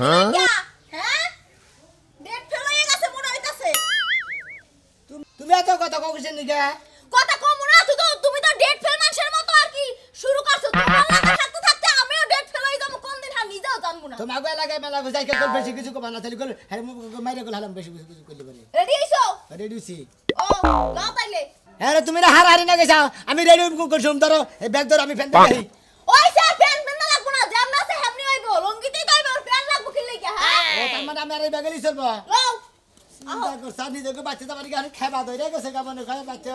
হ্যাঁ date fail হয়ে গেছে মনে হইতাছে তুমি এত কথা কইছেন নিকে কথা কম না তুমি তো ডেট ফেল মানুষের মতো আর কি শুরু করছো তোমার থাকতে থাকতে আমিও ডেট ফেল হয়ে যাবো কোন দিন আর নিজেও জানবো না তোমাকে এলাকায় মেলা যাই কে বেশি কিছু কবা না তাহলে হ্যাঁ মাইরে গেল হালাম বেশি কিছু কইতে পারি রেডি হইছো রেডি হইছি ও লাও তাইলে হ্যাঁ তুমি না হারি না গেছাও আমি রেডি করছুম ধরো এই ব্যাগ ধরো আমি ফ্যান দেই ওই স্যার ফ্যান না লাগবো না যেমন আছে হেমনি হইবো লঙ্গিতেই তাইবে আর ফ্যান লাগবো কি লাগা হ্যাঁ ও তার মানে আমি আর এই ব্যাগেই চলবো লাও চিন্তা কর সানি দেখো বাচ্চা তো বাড়ি গানে খাবা ধরে গেছে গাবনে খায় বাচ্চা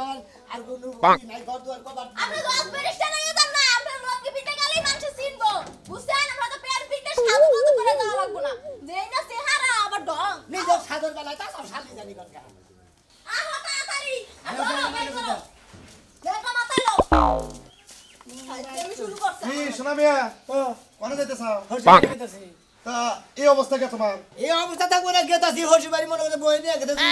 আর কোনো নাই ঘর দুয়ার কবার আপনি তো অপরিষ্কার নাই জান না আপনি লঙ্গি পিটে গেলেই মানুষ চিনবো বুঝছেন আমরা তো প্যান পিটে সাধু মতো করে যাওয়া লাগবো না যেই না চেহারা আবার ঢং নিজের সাদর বেলায় তা সব শালি জানি কনকা আহো তাড়াতাড়ি দেখো মাথায় লও শুরু করছ কি শোনা মিয়া কোনে যাইতেছ হইছে তা এই অবস্থা কে তোমার এই অবস্থা থাকবো না গেতাছি হসি বাড়ি মনে করে বই নিয়ে গেতাছি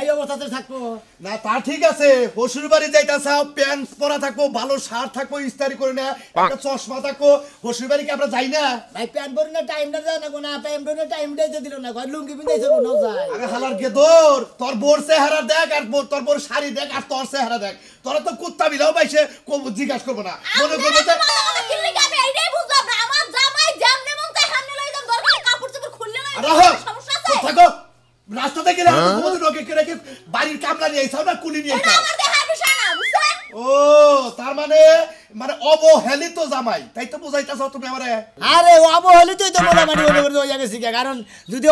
এই অবস্থাতে থাকবো না তা ঠিক আছে হসুর বাড়ি যাইতাছ প্যান্ট পরা থাকবো ভালো শার্ট থাকবো ইস্তারি করে না একটা চশমা থাকবো হসুর বাড়ি কি আমরা যাই না ভাই প্যান্ট পরে না টাইমটা দাও না কোনা প্যান্ট পরে টাইমটা দিল না ঘর লুঙ্গি পিন্দাই চলো না যায় আরে হালার গেদর তোর বোর চেহারা দেখ আর তোর বোর শাড়ি দেখ আর তোর চেহারা দেখ তোরা তো কুত্তা বিলাও পাইছে জিজ্ঞাসা করবো না মনে করবো যে আমি এইটাই বুঝলাম না আমার জামাই যেমনে মন চাই সামনে লই যান দরকার কাপড় চোপড় খুললে না সমস্যা আছে থাকো রাস্তাতে গেলে তোমাদের লোকে কে বাড়ির কামলা নিয়ে আইছাও না কুলি নিয়ে আইছাও আমার দেহার বিষয় না বুঝছেন ও তার মানে অবহেলিত জামাই তাই তো বুঝাইতাছ তুমি আমারে আরে অবহেলিতই তো মনে মানে মনে করতে হয়ে গেছি কারণ যদি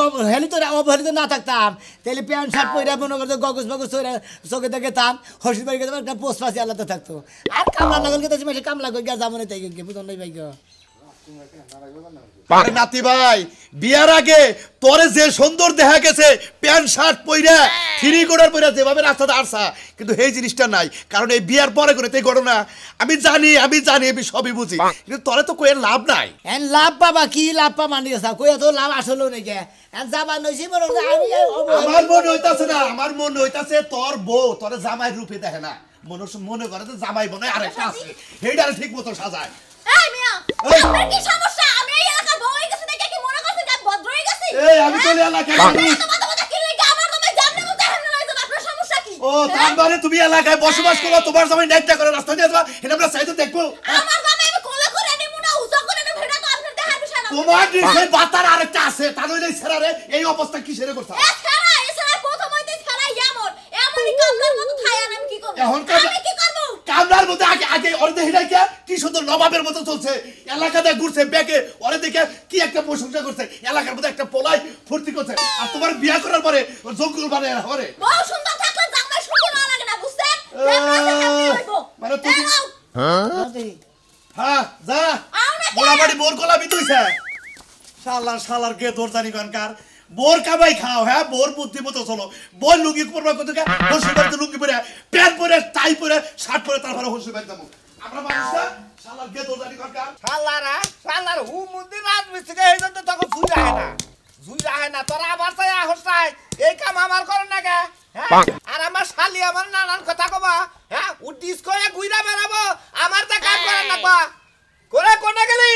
অবহেলিত না থাকতাম তাহলে প্যান্ট শার্ট পরে মনে করতে গগস মগজ চোখে দেখে থাম হসির বাড়ি গেতাম একটা পোস্ট পাশে আলাদা থাকতো আর কামলা লাগল গেছে মাসে কামলা করে গিয়ে যাবো না তাই গিয়ে বুঝুন নাই ভাই আরে নাতি ভাই বিয়ার আগে তোরে যে সুন্দর দেখা গেছে প্যান্ট শার্ট পইরা থ্রি কোটার পইরা যেভাবে রাস্তাতে আসা কিন্তু এই জিনিসটা নাই কারণ এই বিয়ার পরে করে এই ঘটনা আমি জানি আমি সবই বুঝি কিন্তু তোরে তো কইর লাভ নাই এন লাভ পাবা কি লাভ পা মানি গেছা কই তো লাভ আসলো নাকি এন যাবা নইছি বড় আমার মন হইতাছে না আমার মন হইতাছে তোর বউ তোরে জামাই রূপে দেখে না মনে করে তো জামাই বনে আরেকটা আছে এইটারে ঠিক মতো সাজায় এই মিয়া আপনার কি সমস্যা আমি এই এলাকার বউ হয়ে গেছি দেখে কি মনে করছেন যে ভদ্র হয়ে গেছি এই আমি তো এলাকায় মানুষ তোমাদের কি লাগা আমার তুমি জানলে মতো হেন লই যান আপনার সমস্যা কি ও তার মানে তুমি এলাকায় বসবাস করো তোমার জামাই নাইটটা করে রাস্তা দিয়ে যাবা এটা আমরা চাইতে দেখবো আমার জামাই আমি কোলে করে নিমু না উজা করে নিমু এটা তো আপনার দেহার বিষয় না তোমার সেই বাতার আরেকটা আছে তার হইলে ছেড়ারে এই অবস্থা কি সেরে করছ এছাড়া প্রথম হইতে ছাড়া এমনই কামলার মতো থায়া নাম কি করব এখন আমি কি করব কামলার মধ্যে আগে ওরে দেখে নাই কি সুন্দর নবাবের মতো চলছে এলাকাতে ঘুরছে ব্যাগে ওরে দেখে কি একটা প্রশংসা করছে এলাকার মধ্যে একটা পোলাই ফুর্তি করছে আর তোমার বিয়া করার পরে জঙ্গল মানে হরে বহু সুন্দর থাকলে জামাই সুন্দর না লাগে না বুঝছেন মানে তুমি হ্যাঁ যা মোড়াবাড়ি বোর কলা বিতুইছে শালার কে তোর জানি কানকার বোর কামাই খাও হ্যাঁ বোর বুদ্ধি মতো চলো বোর লুঙ্গি পরবা কত কে হসুর বাড়িতে লুঙ্গি পরে প্যান্ট পরে টাই পরে শার্ট পরে তারপরে হসুর বাড়িতে যাবো আমরা মানুষটা শালার কে তোর জানি কানকার শালার হু মন্দির রাজমিস্ত্রি এই জন্য তখন জুই রাহে না তোরা আবার চাই আহস চাই এই কাম আমার করেন না কে হ্যাঁ আর আমার শালি আমার নানান কথা কবা হ্যাঁ উঠিস করে গুইরা বেরাবো আমার তা কাম করেন না বা করে কোনে গেলি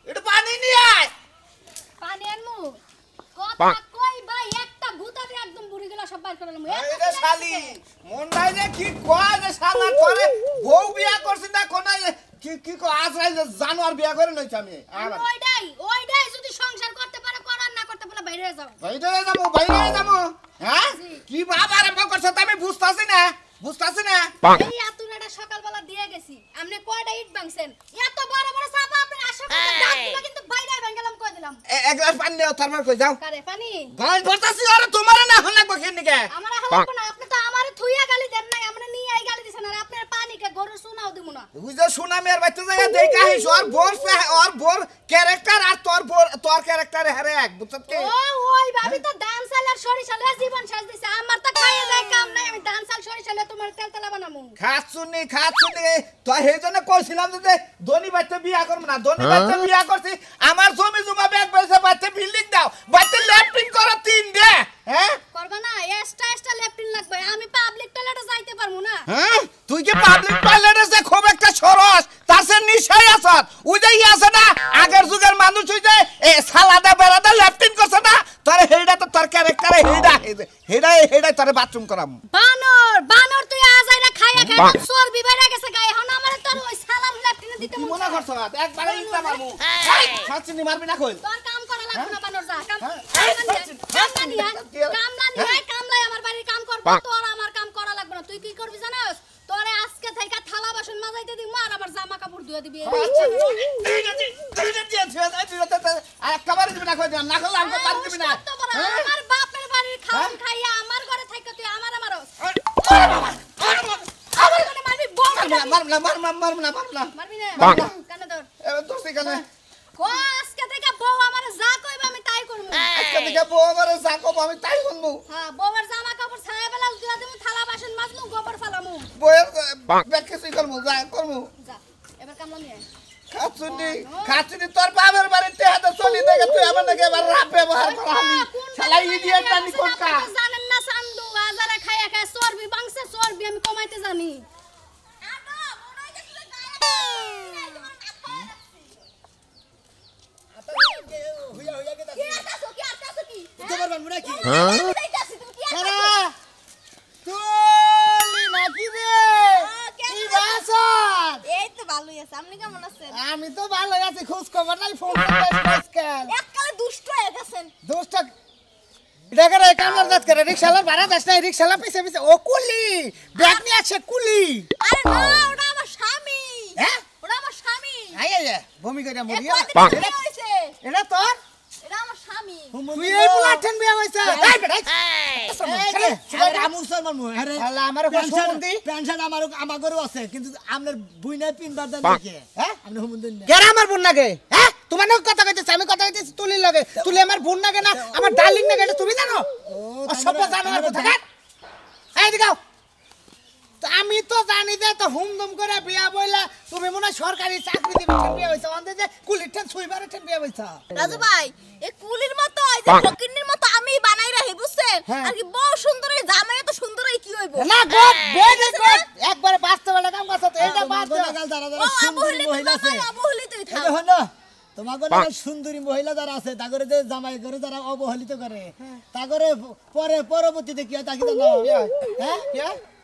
একটু পানি নিয়ে আয় পানি আনমু কথা কই ভাই একটা গুতাতে একদম বুড়ি গেল সব বাইর করলাম এই রে শালি মন নাই রে কি কয় যে শালা করে বউ বিয়া করছিস না কোন কি কো আজরাইল জানোয়ার বিয়া করে নইছ আমি ওইটাই যদি সংসার করতে পারে করার না করতে পারে বাইরে যাও বাইরে যাবো হ্যাঁ কি বাবা আরম্ভ করছ আমি বুঝতাছি না এই আতুনাটা সকালবেলা দিয়ে গেছি আপনি কয়টা ইট ভাঙছেন এত বড় বড় চাপা আপনি আশা করতে দাঁতগুলো কিন্তু বাইরে ভাঙলাম কই দিলাম এক গ্লাস পানি দাও তারপর কই যাও কারে পানি গাল ভরতাছি আরে তোমারে না হন লাগবে কেন নিকে আমার হালাকো না আপনি তো আমারে থুইয়া গালি দেন নাই আমরা নিয়ে আই গালি দিছেন আর আপনার পানি কে গরু শোনাও দিমু না বুঝছো শোনা মের বাইতে যায় দেই কাহিস আর বোর ক্যারেক্টার আর তোর ক্যারেক্টার হারে এক বুঝছত কি ওই ভাবি তো দান সালার সরিষা লয়ে জীবন সাজ দিছে আমার তো খাইয়ে দেয় কাম নাই আমি দান সাল সরিষা লয়ে তোমার তেলতলা বানামু খাচ্ছুনি তো সেইজন্য কইছিলাম যে ধনী বাইতে বিয়া করব না ধনী বাইতে বিয়া করছি আমার জমি জমা ব্যাগ পয়সা বাইতে বিল্ডিং দাও বাইতে ল্যাপটিং করো 3 দে হ্যাঁ করবা না এক্সট্রা ল্যাপটিন লাগবে আমি পাবলিক টয়লেটে যাইতে পারমু না হ্যাঁ তুই কি পাবলিক টয়লেটে যে খুব একটা সরস তার সে নিশাই আছাত ওই যে আছে না আগের যুগের মানুষ হই যে এ সালাদা বেড়াদা লেফটিন করছে না তোরে হেডা তো তোর ক্যারেক্টারে হেডা তোরে বাথরুম করাম বানর তুই আজ আইরা খাইয়া খাইয়া চর্বি বাইরে গেছে গায়ে এখন আমার তোর ওই সালাম লেফটিনে দিতে কি মনে করছ একবারে ইচ্ছা মারমু খাচ্ছিনি মারবি না কই তোর কাম করা লাগবে না বানর যা কাম কামলাই আমার বাড়ির কাম করব তোর আমার কাম করা লাগবে না তুই কি করবি জানোস তোরে আজকে থেকে থালা বাসন মাজাইতে দিমু আর আবার জামা কাপড় ধুয়ে দিবি আর একবারে দিবি না কই না করলে আমাকে পার দিবি না আমার বাপের বাড়ির খাওন খাইয়া আমার ঘরে থাইকা তুই আমার মারস আমার ঘরে মারবি বল মারম না মারবি না কেন তোর এবার তোর সেখানে আজকে থেকে বউ আমার যা কইবা আমি তাই করব আজকে থেকে বউ আমারে যা কব আমি তাই শুনবো হ্যাঁ বউয়ের জামা কাপড় ছায়া বেলা ধুয়া দিমু থালা বাসন মাজমু গোবর ফালামু বউয়ের ব্যাখ্যা সুই করমু যা করমু যা এবার কামলা নিয়ে খাচ্ছিনি তোর বাবার বাড়িতে হাতে চলি দেখে তুই আমার নাকি এবার রাপ ব্যবহার করালি শালা ইডিয়েট জানি কোনটা জানেন না সান্দু আজারা খাইয়া খায় চর্বি বাংছে চর্বি আমি কমাইতে জানি আমি তো ভালো আছি খোঁজ খবর নাই ফোন এককালে দুষ্ট হয়ে গেছেন দোস্ত এটা করে কামলার দাঁত করে রিকশালার ভাড়া দাস নাই রিকশালা পিছে পিছে ও কুলি ব্যাগ নিয়ে আছে কুলি আরে না ওটা আমার স্বামী হ্যাঁ ওটা আমার স্বামী আই আই ভূমি করে মরিয়া এটা হইছে এটা তোর এটা আমার স্বামী তুই এই প্লাটন বিয়া হইছে এই বেটা পেনশন আমারও আছে কিন্তু আপনার বুইনা পিনবার দেন নাকি হ্যাঁ আপনি হুমুন্দিন না কেরা আমার বোন নাগে হ্যাঁ তোমার নাকি কথা কইতেছ আমি কথা কইতেছি তুলির লাগে তুলি আমার বোন নাগে না আমার ডার্লিং নাগে এটা তুমি জানো ও সব জানো আর কথা কাট এই দিগাও তো আমি তো জানি যে তো হুমদম করে বিয়া বইলা তুমি মনে সরকারি চাকরি দিবে বিয়া হইছে অন্ধে যে কুলির ঠেন সুইবারে ঠেন বিয়া হইছে রাজু ভাই এই কুলির মতো এই যে ফকিন্নির মতো আমি বানাই রাখি বুঝছেন আর কি বউ সুন্দর এই জামাই তো সুন্দর এই কি হইব না গড বেড একবারে বাস্তবে কাম করছ তো এইটা বাদ যারা যারা সুন্দরী মহিলা আছে অবহেলিতই থাক এই হলো তোমাগো সুন্দরী মহিলা যারা আছে তাগরে যে জামাই করে যারা অবহেলিত করে তাগরে পরে পরবর্তীতে কি হয় তা কি জানো হ্যাঁ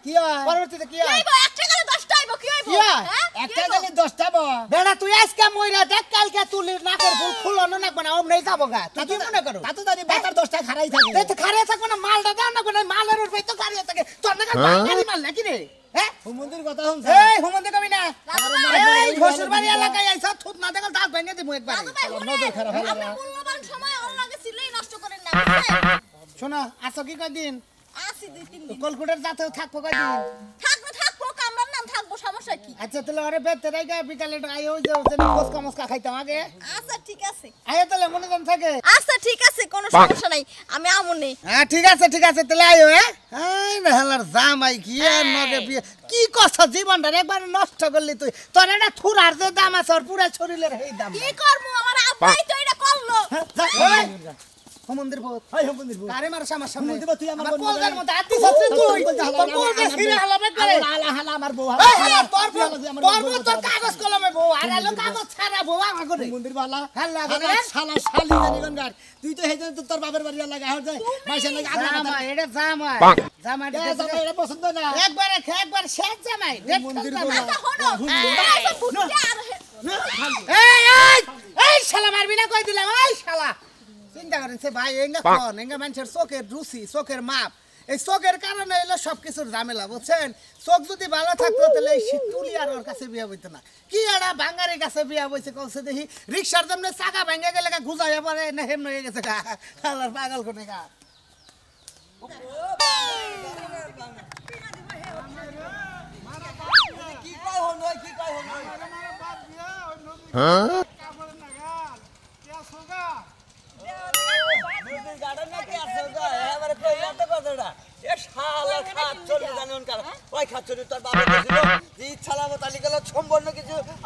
কি হয় পরবর্তীতে কি হয় কি হইব একটা গেলে 10টা হইব কি হইব কি হয়? একটা গেলে 10টা বো বেড়া তুই আজকে মইরা দেখ কালকে তুলির নাকের ফুল খুলনো না না ওম নেই যাবো গা তুই কি মনে করো তা তো জানি বাতার 10টা খারাই থাকে এই তো খারে থাকবো না মালটা দাও না কোন মালের উপরে তো খারে থাকে তোর না গাড়ি মাল নাকি রে হ্যাঁ হুমুন্দির কথা শুনছ এই হুমন্দে কবি না এই ঘোষের বাড়ি এলাকায় আইছা থুত না দেখাল দাঁত ভেঙে দিমু একবার রাজু ভাই নজর খারাপ হয়ে আপনি গেল। মূল্যবান সময় ওর লাগে সিলেই নষ্ট করেন না বুঝছেন শোনো আছো কি কয়দিন আসি 2-3 দিন কলকুটার যাতেও থাকবো কয়দিন থাকবো কামরার নাম থাকবো সমস্যা কি আচ্ছা তাহলে ওরে বেতে রাইগা বিকালে আইও যাও যেন মস্কা মস্কা খাইতাম আগে আচ্ছা ঠিক আছে আইও তাহলে মনে জন থাকে আচ্ছা ঠিক আছে কোনো সমস্যা নাই আমি আমনে হ্যাঁ ঠিক আছে তাহলে আইও হ্যাঁ এই না হেলার জামাই কি আর নগে বিয়ে কি কথা জীবনটা একবার নষ্ট করলি তুই তোর এটা থুরার যে দাম আছে ওর পুরা শরীরের এই দাম কি করব আমার আব্বাই তো এটা করলো হুমন্দির বহুত হাই হুমুন্দির বউ কারে মারছ আমার সামনে হুমুন্দির বউ তুই আমার কোলজার মধ্যে আত্মি সচ্ছে তুই তোর কোলজা ছিঁড়ে হালাবে করে হালা হালা আমার বউ এই হালা তোর তোর কাগজ কলমে বউ আর এলো কাগজ ছাড়া বউ আমার করে হুমুন্দির বালা হাল্লা হালা শালা শালি জানি গনগার তুই তো হেজন তো তোর বাবার বাড়ি লাগা হর যায় মাইসা লাগে আগে জামাই এটা জামাই জামাই এটা পছন্দ না একবার শেষ জামাই মন্দির আচ্ছা হলো বুঝতে আর এই শালা মারবি না কই দিলাম এই শালা চিন্তা করেন সে ভাই এঙ্গা কোন এঙ্গা মানুষের চোখের রুচি চোখের মাপ এই চোখের কারণে এলো সবকিছুর ঝামেলা বুঝছেন চোখ যদি ভালো থাকতো তাহলে এই শীতুলি আর ওর কাছে বিয়া হইতো না কি এরা ভাঙ্গারের কাছে বিয়া হইছে কলসে দেখি রিক্সার জন্য চাকা ভেঙে গেলে গুজাইয়া পরে না হেম হয়ে গেছে গা আল্লাহর পাগল কোনে গা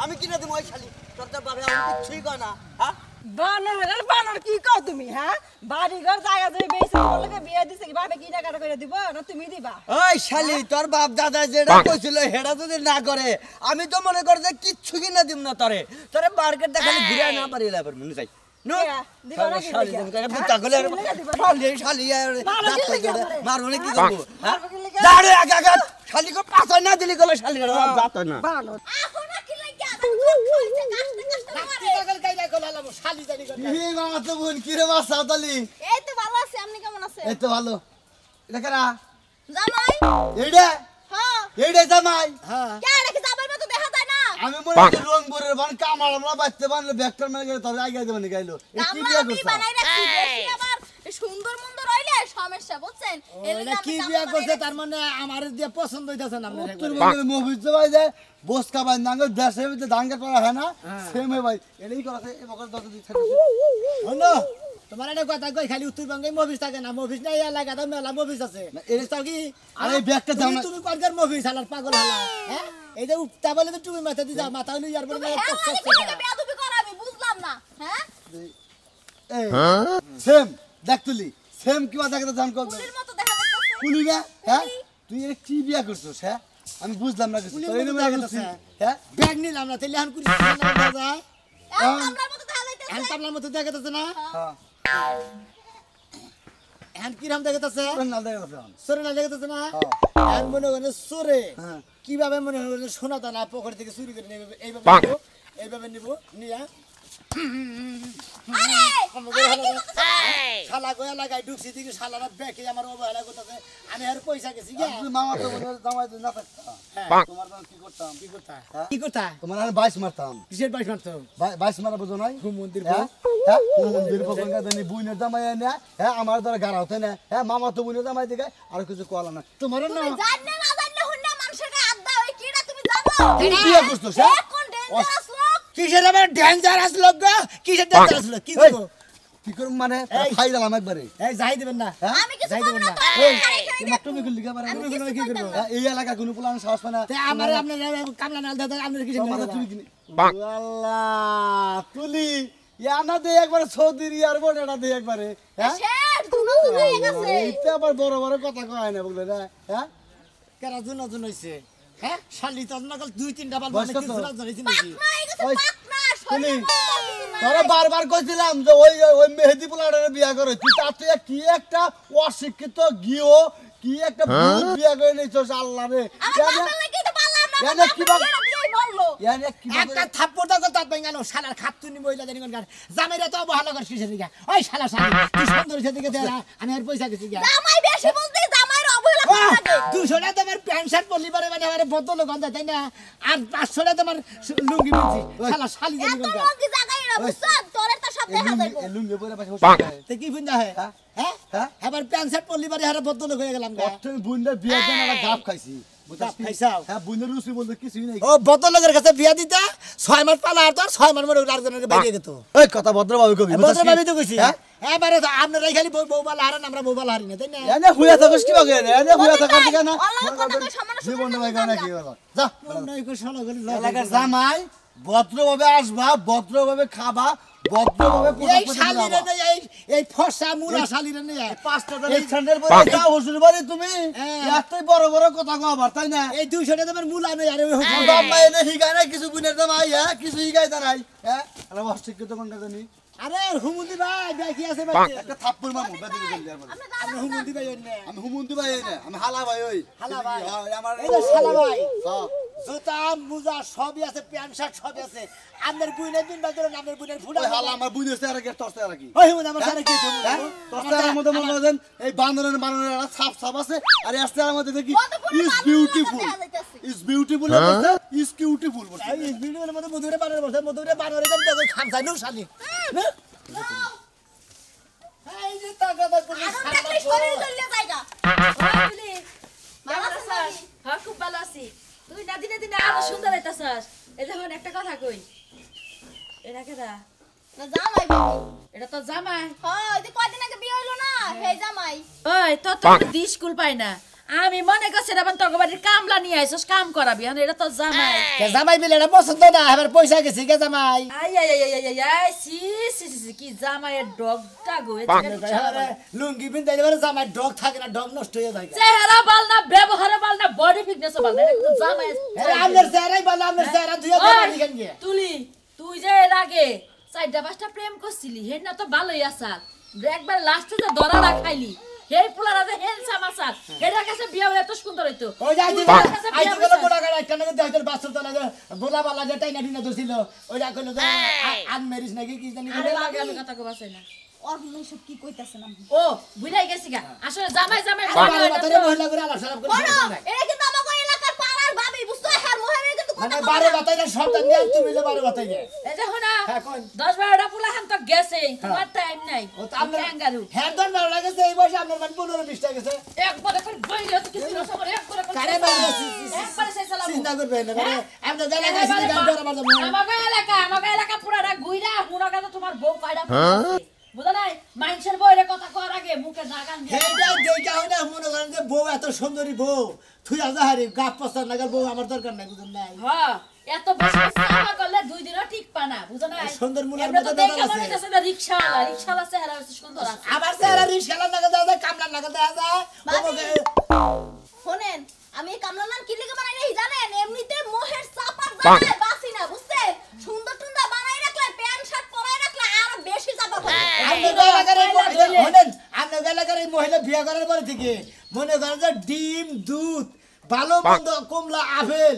আমি কিনে দিব ওই শালি তোর তো বাবা কিছুই কয় না হ্যাঁ বানর কি কও তুমি হ্যাঁ বাড়ি ঘর জায়গা জমি বেশি বলকে বিয়ে দিছে কি ভাবে কি টাকা করে দিব না তুমি দিবা ওই শালি তোর বাপ দাদা যেটা কইছিল হেডা যদি না করে আমি তো মনে কর যে কিচ্ছু কিনে দিব না তোরে মার্কেট দেখালে ঘুরে না পারি লাবার মনে চাই নো দিবা না কি শালি লাগা? দেন বুতা গলে শালি মারো কি লাগা? মারবো না কি করবো মারবো কি লাগা? দাঁড়ে আগে আগে শালি কো পাছ না দিলি গলে শালি যাত না ভালো আহো না কি লাগিয়া কইছে কাস্তে মারে গল কাইদা গলালাম শালি জানি গল কি মামা তো বোন কি রে মা সাউতালি এই তো ভালো আছে আপনি কেমন আছেন এই তো ভালো এটা কারা জামাই এইডা হ্যাঁ এইডা জামাই হ্যাঁ কে নাকি জামাই মতো দেখা যায় না আমি মনে করি রংপুরের বান কামাল আমরা বাচ্চা বানলে ভেক্টর মেরে গেলে তবে আগে দেবেন গাইলো এই কি বিয়া আমি করছ বানাই রাখছি বেশি আবার সুন্দর মন্দর হইলে সমস্যা বুঝছেন এটা কি বিয়া করছে তার মানে আমার দিয়ে পছন্দ হইতাছে না আপনার উত্তরবঙ্গের মুভিজ ভাই যায় বসকা বাই নাঙ্গ দেশে ভিতরে দাঙ্গা করা হয় না সেম ভাই এটাই করাছে এই বকর দত দিতে হলো তোমার একটা কথা কই খালি উত্তরবঙ্গে মুভিজ থাকে না মুভিজ নাই এলাকাতে মেলা মুভিজ আছে এটা তো কি আরে ব্যাগটা দাও না তুমি কোনকার মুভিজ হালার পাগল হলা হ্যাঁ এই যে উঠতা বলে তো তুমি মাথা দিছা মাথা হইলো ইয়ার বলে বেয়াদবি করাবি বুঝলাম না হ্যাঁ এই সেম দেখ তুলি সেম কি কথা কথা জান করবে পুলির মতো দেখা যাচ্ছে কুলি না হ্যাঁ তুই এর কি বিয়া করছস হ্যাঁ আমি বুঝলাম না কিছু তোর এরকম লাগছে হ্যাঁ ব্যাগ নিলাম না তাহলে এখন কুলি না যায় আমলার মতো দেখা যাইতেছে এখন কামলার মতো দেখাতেছে না হ্যাঁ এখন কিরাম দেখাতেছে না দেখাছে সরে না দেখাতেছে না এখন মনে করে সরে কিভাবে মনে হয় সোনা দানা পকেট থেকে চুরি করে নেবে এইভাবে নিব নিয়া শালা গয়া লাগাই ঢুকছি দিকে শালারা ব্যাকে আমার অবহেলা করতেছে আমি আর পয়সা গেছি গিয়া মামা তো জামাই না থাকতা তোমার তো কি করতাম কি করতা তোমার আর 22 মারতাম কিসের বাইশ মারতো 22 মারা বুঝো নাই মন্দির হ্যাঁ হ্যাঁ মন্দির পকঙ্গা দেনি বুইনের জামাই না হ্যাঁ আমার দ্বারা গাড়া হতে না হ্যাঁ মামা তো বুইনের জামাই দিকে আর কিছু কলা না তোমার না জানলে না জানলে হুন্না মানুষের গায়ে হাত দাও এই কিটা তুমি জানো কি বিয়ে করছস হ্যাঁ কোন ডেঞ্জারাস লোক কিসের আবার ডেঞ্জারাস লোক গো কিসের ডেঞ্জারাস লোক কি করবো কি করব মানে খাই দিলাম একবারে এই যাই দেবেন না আমি কিছু যাই বলবো দেবেন না না তোমার তুমি কি লিখা পারে আমি তুমি কিছু কি করবো? বলতাম না। এই এলাকা কোনো প্লান সাহস পায় না তে আমারে আপনার কামলা নাল দাদা আপনার কিসের তোমার ডেঞ্জারাস তুমি কি আল্লাহ তুলি ইয়ানা দে একবারে সৌদি রিয়ার বড়টা দে একবারে হ্যাঁ শেষ দুনো দুনো হয়ে গেছে এইটা আবার বড় বড় কথা কয় না বললে না হ্যাঁ কেরা জুন জুন হইছে হ্যাঁ শালি তো না কাল দুই তিনটা বার বয়স মানে কত? কিছু না জানিস নাকি পাকনা হয়ে গেছে ওই, পাকনা তুমি, শরীরে তোরা বারবার কইছিলাম যে ওই ওই মেহেদি পোলাটারে বিয়া করে তুই তাতে কি একটা অশিক্ষিত গিও কি একটা ভূত বিয়া করে নিছস আল্লাহ রে আমার বাবা লাগি তো পারলাম না ইয়ানে কি বাবা দিয়েই বললো ইয়ানে কি বাবা একটা থাপ্পড় দাও তাত বেঙ্গালো শালার খাতুনি মহিলা জানি কোন গান জামাইরা তো ভালো কর কিসের দিকে ওই শালা শালা তুই সুন্দর সেদিকে দে আমি আর পয়সা গেছি গিয়া জামাই বেশি বলতে জামাইর অবহেলা করা লাগে 200 টাকা তোমার প্যান্ট শার্ট পরলি পারে মানে আমার বদল গন্ধা তাই না আর 500 টাকা তোমার লুঙ্গি পিনছি শালা শালি জানি এত কোন গান লঙ্গি জায়গায় না বুঝছ তোরে তো সব দেখা যাইবো লুঙ্গি পরে পাশে বসে তে কি বুঝা হয় হ্যাঁ? হ্যাঁ হ্যাঁ? এবার প্যান্ট শার্ট পরলি পারে হারা বদল হয়ে গেলাম গা অষ্টম বুইন্ডার বিয়া দেন আর গাপ খাইছি গাপ খাইছাও? হ্যাঁ বুইন্ডার রুচি বলতে কিছুই নাই ও বদলের কাছে বিয়া দিতা 6 মাস পালা আর তোর 6 মাস মরে আরেকজনের বাইরে গেত ওই কথা ভদ্রভাবে কবি বদল ভাবি তো কইছি হ্যাঁ? এবারে তো আপনারাই খালি বউ বালা হারান আমরা বউ বালা হারি না তাই না এনে হুয়া থাকস কি বাগে এনে হুয়া থাকার দিকে না অনলাইন কথা কই সম্মান জীবন ভাই গানা কি হলো যা নয় কো শালা গলি এলাকার জামাই ভদ্রভাবে আসবা ভদ্রভাবে খাবা ভদ্রভাবে এই শালিরে নে এই ফসা মুলা শালিরে নে 5টা স্ট্যান্ডার পরে যাও হুজুর বাড়ি তুমি হ্যাঁ। এতই বড় বড় কথা কবার তাই না এই 200 টাকা তোমার মুলা নয় আরে ওই বাবা এনে হিগায় না কিছু বুনের জামাই হ্যাঁ কিছু হিগায় নাই হ্যাঁ আরে অশিক্ষিত কোনটা জানি আরে হুমুন্দি ভাই দেখি আছে ভাই একটা থাপ্পড় মারমু বেদিকে জলদি আর আপনি হুমুন্দি ভাই ওই আমি হুমুন্দি ভাই এনে আমি হালা ভাই ওই হালা ভাই। আমার এই যে শালা ভাই হ্যাঁ। জুতা মোজা সবই আছে প্যান্ট শার্ট সবই আছে আপনার বুইনের দিন বাদ দিলেন আপনার বুইনের ফুটা ওই হালা আমার বুঝেছে আর কি তস্তে আর কি ওই হুমুন্দি আমার সারা কি হ্যাঁ তস্তার মধ্যে মনে করেন এই বান্দরের বান্দরের একটা ছাপ ছাপ আছে আর এস্তার মধ্যে দেখি is beautiful is beautiful is cutiful বলছে এই ভিডিওর মধ্যে মধুরে বানর বসে মধুরে বানরে দেন দেখো খামসাই নো শালি এই যে টাকা দা করে আরো দেখলে শরীর জ্বলে যায়গা তুলি ভালো আছিস ভাবি? হ্যাঁ খুব ভালো আছি তুই না দিনে দিনে আরো সুন্দর হইতাছস এই দেখুন একটা কথা কই এটা কেডা না জামাই বাবু এটা তো জামাই হ্যাঁ এই যে কয়দিন আগে বিয়ে হইলো না হে জামাই ওই তো তো দি স্কুল পাই না আমি মনে করছি এটা তোর বাড়ির কামলা নিয়ে আইছস কাম করাবি এখন এটা তো জামাই কে জামাই বিলে না পছন্দ না এবার পয়সা গেছি কে জামাই আই আই আই আই আই আই সি সি সি কি জামাইয়ের ডগটা গো এবারে লুঙ্গি পিনতে এবারে জামাই ডগ থাকে না ডগ নষ্ট হয়ে যায় চেহারা বাল না ব্যবহার বাল না বডি ফিটনেস বাল না এটা জামাই আরে আমনের চেহারাই বলে আমনের চেহারা দুই ওই, জামাই দিকেন গিয়ে তুলি তুই যে এর আগে চারটা পাঁচটা প্রেম করছিলি হেন না তো ভালোই আসাল একবার লাস্টে যে দরাটা খাইলি হেই পোলারা যে হ্যান্ডসাম আসাল হেটার কাছে বিয়া হলে এত সুন্দর হইতো ওই যে আইতে হেটার কাছে বিয়া গেল হইছে। বড় গাড়ি একটা নাকি দেহতের বাসর তলা যে গোলা বালা যে টাইনা টিনা দছিল ওইটা কইলো যে আন মেরিস নাকি কি জানি আরে লাগে আমি কথা কো বাসাই না অর্ণ সব কি কইতাছেন আপনি ও বুঝাই গেছি গা আসলে জামাই জামাই বাবা বাতারে মহিলা করে আলাপ সালাপ করে বড় এটা কিন্তু আমাকে এলাকার পাড়ার ভাবি বুঝছো হ্যাঁ মোহামের কিন্তু মানে কথা বারে বাতাইলে শয়তান নিয়ে তুমি যে বারে বাতাইলে এই দেখো না হ্যাঁ, কোন? 10-12টা পোলা হান তো গেছে তোমার টাইম নাই ও তো আপনার ক্যাঙ্গারু হ্যাঁ দন ভালো লাগেছে এই বয়সে আপনার মানে 15-20 টা গেছে একবারে করে বইলে তো কিছু না সবার একবারে করে কারে বাইরে একবারে সেই সালাম চিন্তা করবে না মানে আমরা জানা গেছি গান করে আমার যাবো আমাকে এলাকা পুরাটা গুইরা মুরাকা তো তোমার বউ কাইডা বুঝা নাই মানুষের বইরে কথা কর আগে মুখে নাগান দিয়ে হেইটা যেটা হয় না মনে করেন যে বউ এত সুন্দরী বউ তুই আজাহারি গাপ পছন্দ নাগাল বউ আমার দরকার নাই বুঝুন নাই হ্যাঁ এত বেশি সাবা করলে 2 দিনও ঠিক পানা বুঝা নাই সুন্দর মুলার এমনি তো মতো দেখে দাদা মনে আছে। হচ্ছে রিকশাওয়ালা চেহারা হচ্ছে সুন্দর আছে আমার চেহারা রিক্সালা নাগাল দেওয়া যায় কামলা নাগাল দেওয়া যায় শোনেন আমি কামলার নাম কি লিখে বানাই নাই জানেন এমনিতে মোহের চাপার জায়গায় বাসি না বুঝছেন সুন্দর সুন্দর বানাই রাখলে প্যান্ট শার্ট পরাই রাখলে আরো বেশি চাপা হবে আপনার এলাকার এই মহিলা বিয়ে করার পরে থেকে মনে করেন যে ডিম দুধ ভালো মন্দ কমলা আপেল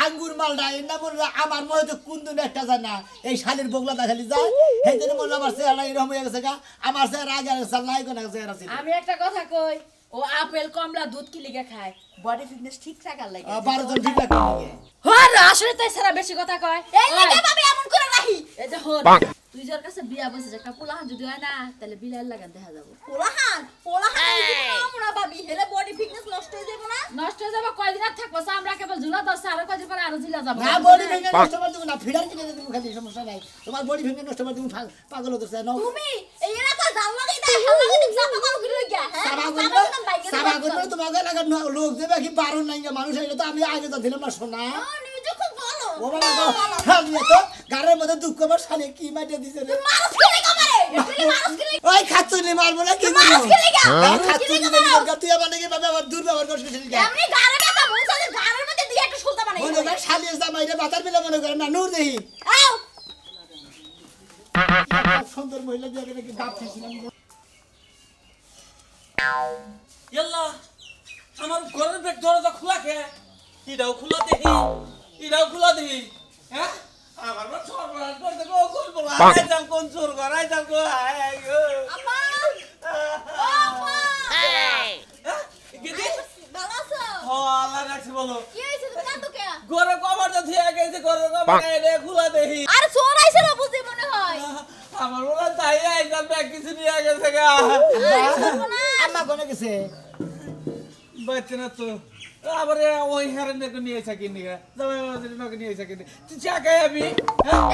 আঙ্গুর মালটা এর নাম বললো আমার মনে তো কোন দিন একটা যায় না এই শালির বগলা দেখালি যায় সেই জন্য বললো আমার চেহারা এরকম হয়ে গেছে গা আমার চেহারা আগে নাই কোনো চেহারা ছিল আমি একটা কথা কই ও আপেল কমলা দুধ কি লিগে খায় বডি ফিটনেস ঠিক রাখার লাগে 12 জন ঠিক রাখবে হ্যাঁ আসলে তাই সারা বেশি কথা কয় এই লিখে ভাবি এমন করে রাখি এই যে হন তুই যার কাছে বিয়া বসে একটা পোলাহান যদি হয় না তাহলে বিলাইল লাগান দেখা যাবো পোলাহান আমরা ভাবি হেলে বডি ফিটনেস নষ্ট হয়ে যাবে না নষ্ট হয়ে যাবো কয়দিন আর থাকবো আমরা কেবল ঝুলা দশে আরো কয়দিন পরে আরো ঝুলা যাবো না বডি ভেঙে নষ্ট করে দেবো না ফিডার কিনে দেবো খালি সমস্যা নাই তোমার বডি ভেঙে নষ্ট করে দেবো পাগল হতে চাই না তুমি এই এলাকা জাল লাগি দেয় হাল্লা দিক জাপা করো কি লইয়া হ্যাঁ সাবা করবে তোমাকে এলাকার লোক দেবে কি বারণ নাই মানুষ আইলে তো আমি আগে তো দিলাম না শোনা নিজে খুব ভালো ও বাবা গো খালি তো গারের মধ্যে দুঃখ আমার শালে কি মাইটে দিছে রে মানুষ কি লাগা মারে তুই মানুষ কি লাগা ওই খাতুনি মারবো না কি মানুষ কি লাগা খাতুনি মারবো তুই আমার নাকি বাবা আমার দুর্ব্যবহার করছিস কি এমনি গারে ব্যথা মুছাদের গারের মধ্যে দিয়ে একটা সুলতা বানাই মনে কর শালিয়ে জামাইরে বাতার বিলে মনে কর না নূর দেহি আও সুন্দর মহিলা দিয়ে নাকি বাপ ছিলাম ইয়াল্লা আমার ঘরের ব্যাগ দরজা খোলা কে ইটাও খোলা দেখি হ্যাঁ আমার বড় সর্বনাশ করে দেখো খুলবো না আইতাম কোন চোর ঘর আইতাম গো আয় গো আপা গিদি ভালো আছো ও আল্লাহ রাখছি বলো কি হইছে তুমি কাঁদো কে ঘরে কভারটা থিয়া গেছে ঘরে কভার এনে খোলা দেখি আর চোর আইছে না বুঝি মনে হয় আমার বড় তাই আইতাম ব্যাগ কিছু নিয়ে গেছে গা আম্মা কোনে গেছে বাচ্চা না তো আবার ওই হারেন দেখো নিয়ে থাকি নিগা জামাই মাঝে নকে নিয়ে থাকি তুই চা খাই আমি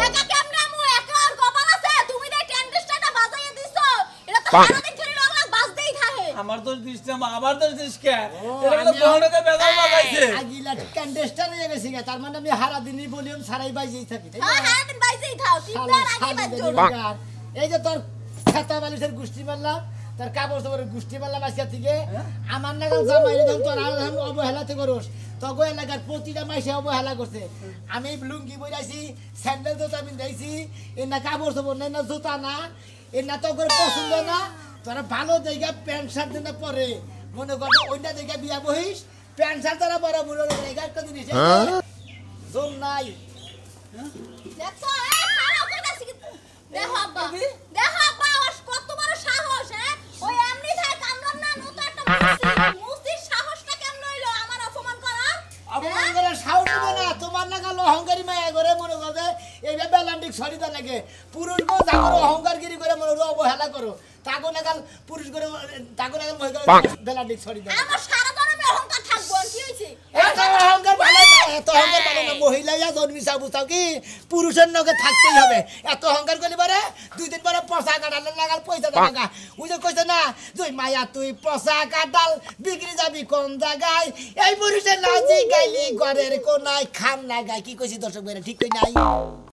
একা কেমনে আমু একা আর কপাল আছে তুমি দে টেন্ডেস্টাটা বাজাইয়া দিছো এটা তো সারাদিন ধরে লাগলাগ বাজতেই থাকে আমার তো দিশটা আবার তো দিশ কে এটা তো বড়কে বেজাল বাজাইছে আগিলা কন্টেস্টার হয়ে গেছে তার মানে আমি হারা দিনই বলিউম সারাই বাইজেই থাকি তাই হ্যাঁ হ্যাঁ দিন বাইজেই থাও তিনটার আগে বাজছো এই যে তোর খাতা বালিশের গুষ্টি মারলাম তোর কাপড় চোপড়ের গুষ্টি মারলাম আজকে থেকে আমার নাগাল জামাইরে ধর তোর আর অবহেলাতে করস তখন এলাকার প্রতিটা মাইসে অবহেলা করছে আমি লুঙ্গি বইরাছি স্যান্ডেল জুতা আমি দিয়েছি এর না কাপড় চোপড় নেই না জুতা না এর না তো করে পছন্দ না তোরা ভালো জায়গা প্যান্ট শার্ট দিন পরে মনে কর ওইটা জায়গা বিয়া বহিস প্যান্ট শার্ট তারা বড় বড় জায়গা একটা জিনিস জোর নাই দেখো এই খারাপ কইতাছি দেখো আব্বা ওর কত বড় সাহস হ্যাঁ ওই এমনি থাকে কামরার না নতো একটা মুসির সাহসটা কেমন হইলো আমার অপমান করার অপমান করে সাউন্ড দিব না তোমার নাগাল অহংকারী মায়া করে মনে করবে এইভাবে বেলান্ডিক সরিতা লাগে পুরুষ গো জাগর অহংকারগিরি করে মনে অবহেলা করো তাগো নাগাল পুরুষ করে তাগো নাগাল মহিলা বেলান্ডিক সরিতা আমার সারা জনমে অহংকার থাকবো আর কি হইছে এত অহংকার ভালো না এত অহংকার ভালো না মহিলা জন্মিসা বুঝাও কি পুরুষের নগে থাকতেই হবে এত অহংকার করলে পারে 2 দিন পরে পচা কাটাল লাগাল পয়সা টাকা ওই যে কইছে না তুই মায়া তুই পচা কাটাল বিক্রি যাবি কোন জায়গায় এই পুরুষের লাজি গাইলি ঘরের কোনায় খাম না গাই কি কইছি দর্শক ভাইরা ঠিক কই নাই